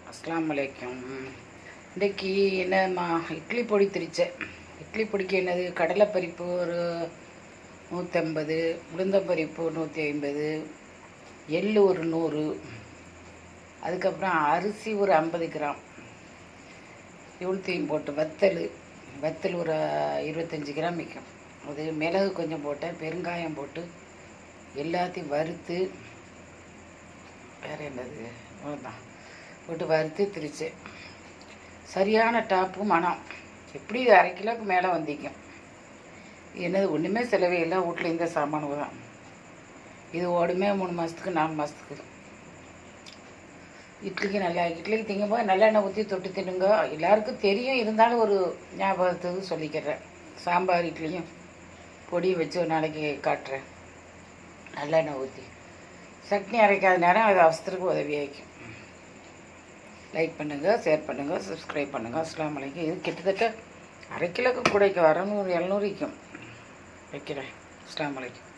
அஸ்ஸலாமு அலைக்கும். இன்றைக்கி என்னம்மா இட்லி பொடி திரிச்சேன். இட்லி பொடிக்கு என்னது, கடலைப்பரிப்பு ஒரு 150, உளுந்தம்பரிப்பு 150, எள்ளு ஒரு 100, அதுக்கப்புறம் அரிசி ஒரு 50 கிராம், இவ்வளோத்தையும் போட்டு வத்தல் ஒரு 25 கிராம் விற்கும். அது மிளகு கொஞ்சம் போட்டேன், பெருங்காயம் போட்டு எல்லாத்தையும் வறுத்து, வேறு என்னது அவ்வளோதான் போட்டு வறுத்து திரிச்சேன். சரியான டாப்பு மனம். எப்படி 1/2 கிலோவுக்கு மேலே வந்திக்கும். என்னது ஒன்றுமே செலவே இல்லை, வீட்டில் இந்த சாமானுங்க தான். இது ஓடுமே 3 மாதத்துக்கு 4 மாதத்துக்கு. இட்லிக்கு திங்கும்போது நல்லெண்ணெய் ஊற்றி தொட்டு தின்னுங்க. எல்லாருக்கும் தெரியும், இருந்தாலும் ஒரு ஞாபகத்துக்கு சொல்லிக்கிறேன். சாம்பார் இட்லியும் பொடி வச்சு ஒரு நாளைக்கு காட்டுறேன். நல்லெண்ணெய் ஊற்றி சட்னி அரைக்காத நேரம் அது அவசரத்துக்கு உதவியாகும். லைக் பண்ணுங்கள், ஷேர் பண்ணுங்கள், சப்ஸ்கிரைப் பண்ணுங்கள். அஸ்ஸலாமு அலைக்கும். இது கிட்டத்தட்ட 1/2 கிலோவுக்கு கூடைக்கு 600 700 வைக்கும் வைக்கிறேன். அஸ்ஸலாமு அலைக்கும்.